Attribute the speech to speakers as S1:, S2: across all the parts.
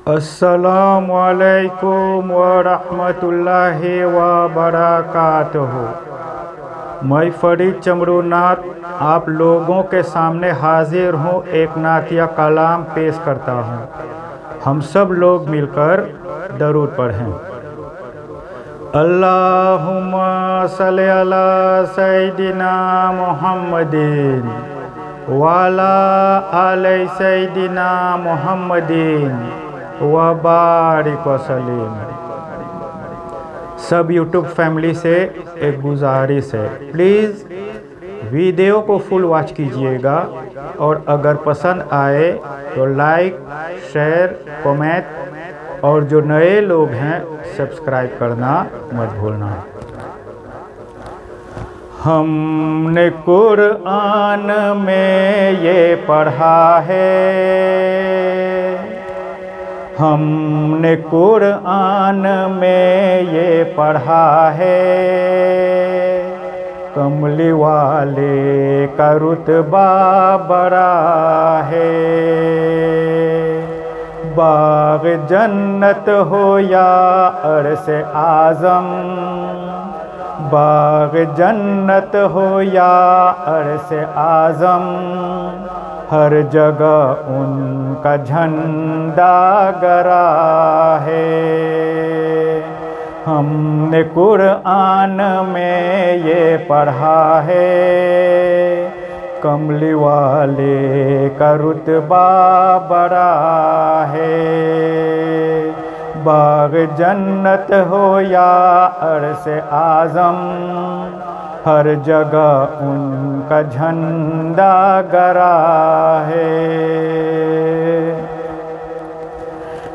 S1: अस्सलामुअलैकुम वरहमतुल्लाहि वबरकातुहू। मैं फरीद चमरूनाथ आप लोगों के सामने हाजिर हूँ। एक नातिया कलाम पेश करता हूँ। हम सब लोग मिलकर दरूद पढ़ें। अल्लाहुम्मा सल्ली अला सय्यिदिना मुहम्मदिन वाला आले सय्यिदिना मुहम्मदिन व बारिक वसल्लिम। सब यूट्यूब फैमिली से एक गुजारिश है, प्लीज़ वीडियो को फुल वॉच कीजिएगा और अगर पसंद आए तो लाइक, शेयर, कमेंट और जो नए लोग हैं सब्सक्राइब करना मत भूलना। हमने कुरान में ये पढ़ा है, हमने कुरान में ये पढ़ा है, कमली वाले का रुतबा बड़ा है। बाग जन्नत हो या अर्श आज़म, बाग जन्नत हो या अर्श आज़म, हर जगह उनका झंडा गरा है। हमने कुरान में ये पढ़ा है, कमली वाले का रुतबा बड़ा है। बाग जन्नत हो या अर्श आज़म, हर जगह उनका झंडा गरा है।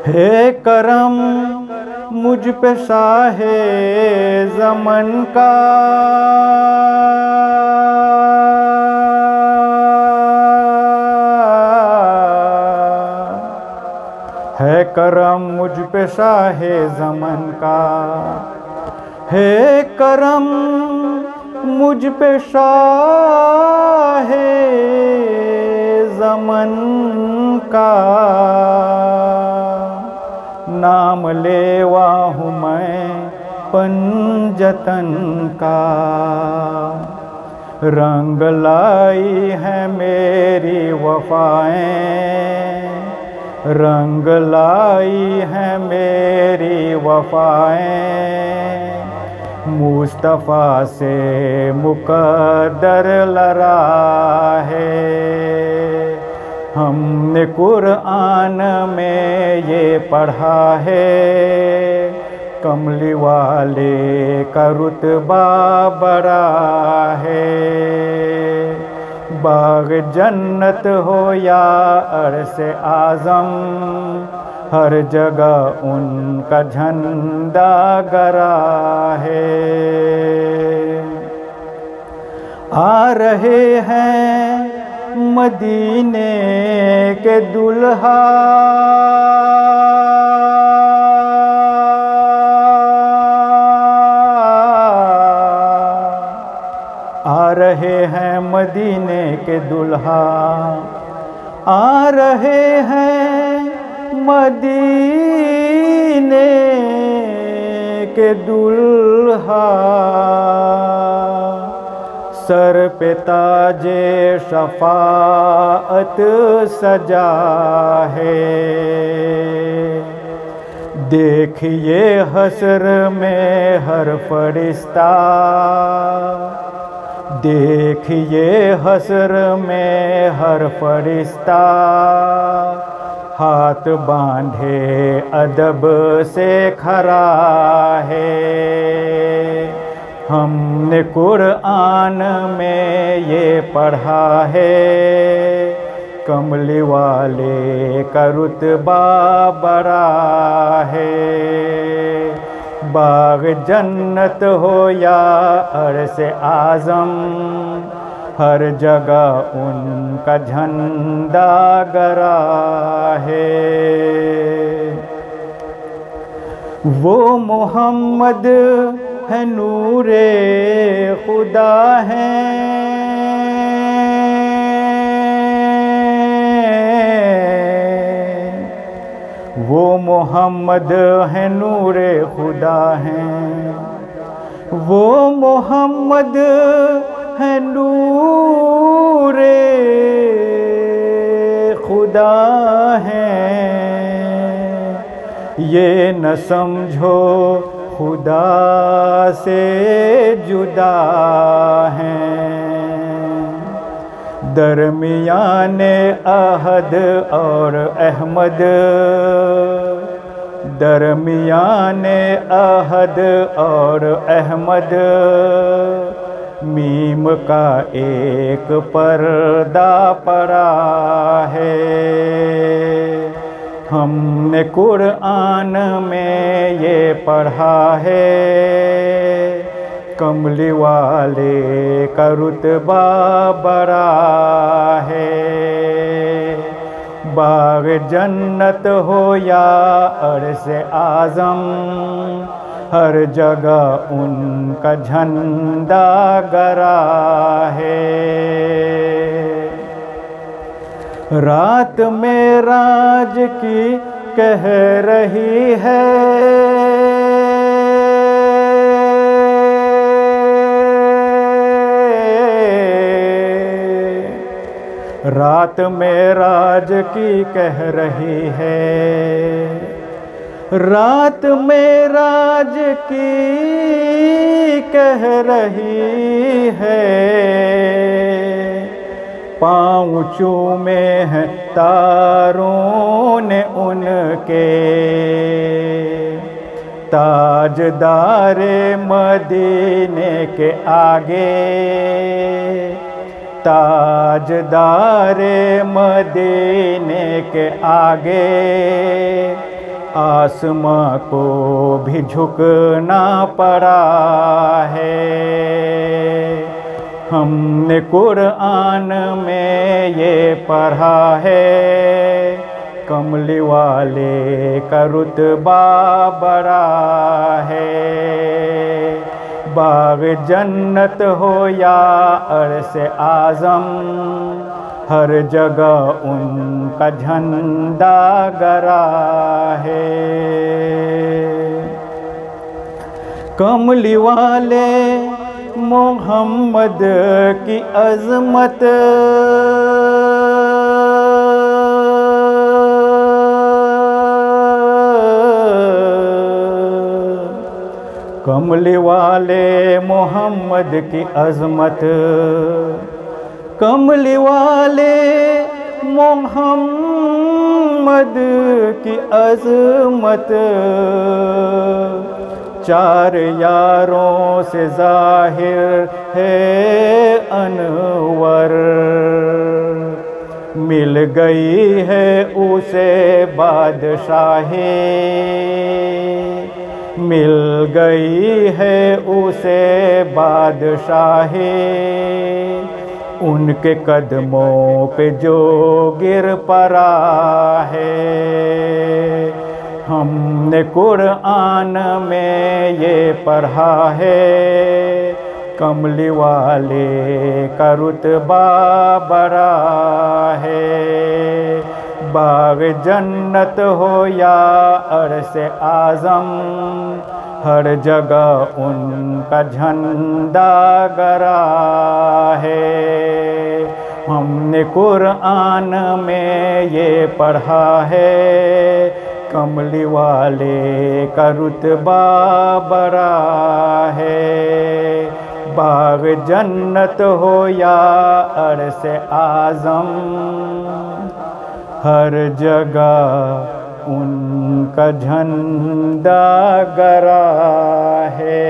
S1: हे करम मुझ पे शाहे ज़मन का, है करम मुझ पे शाहे ज़मन का, है करम मुझ पे शाहे ज़मन का। नाम लेवा हूँ मैं पंजतन का, रंग लाई है मेरी वफ़ाएं, रंग लाई है मेरी वफ़ाएं। मुस्तफ़ा से मुक़द्दर लड़ा है। हमने कुरान में ये पढ़ा है, कमली वाले का रुतबा बड़ा है। बाग जन्नत हो या अर्श आज़म, हर जगह उनका झंडा गरा है। आ रहे हैं मदीने के दुल्हा, आ रहे हैं मदीने के दुल्हा, आ रहे हैं मदीने के दुल्हा। सर पे ताजे शफाअत सजा है, देखिए हश्र में हर फरिश्ता, देखिए हश्र में हर फरिश्ता, हाथ बांधे अदब से खड़ा है। हमने कुरान में ये पढ़ा है, कमली वाले का रुतबा बड़ा है। बाग जन्नत हो या अर्श आज़म, हर जगह उनका झंडा गरा है। वो मोहम्मद है नूरे खुदा है, वो मोहम्मद है नूरे खुदा हैं, वो मोहम्मद है नूरे खुदा हैं। ये न समझो खुदा से जुदा हैं। दरमियाने अहद और अहमद, दरमियाने अहद और अहमद, मीम का एक पर्दा पड़ा है। हमने कुरान में ये पढ़ा है, कमली वाले का रुतबा बड़ा है। बाग जन्नत हो या अर्श आज़म, हर जगह उनका झंडा गड़ा है। रात में राज की कह रही है, रात में राज की कह रही है, रात में राज की कह रही है। पाँव चूमे हैं तारों ने उनके, ताजदारे मदीने के आगे, ताजदारे मदीने के आगे। आसमां को भी झुकना पड़ा है। हमने कुरान में ये पढ़ा है, कमली वाले का रुतबा बड़ा है। बाग जन्नत हो या अर्श आज़म, हर जगह उनका झंडा गड़ा है। कमली वाले मोहम्मद की अज़मत, कमली वाले मोहम्मद की अज़मत, कमली वाले मोहम्मद की अज़मत। चार यारों से ज़ाहिर है अनवर, मिल गई है उसे बादशाही, मिल गई है उसे बादशाही। उनके कदमों पे जो गिर पड़ा है। हमने कुरान में ये पढ़ा है, कमली वाले का रुतबा बड़ा है। बाग जन्नत हो या अर्श आज़म, हर जगह उनका झंडा गड़ा है। हमने कुरान में ये पढ़ा है, कमली वाले का रुतबा बड़ा है। बाग जन्नत हो या अर्श आज़म, हर जगह उनका झंडा गड़ा है।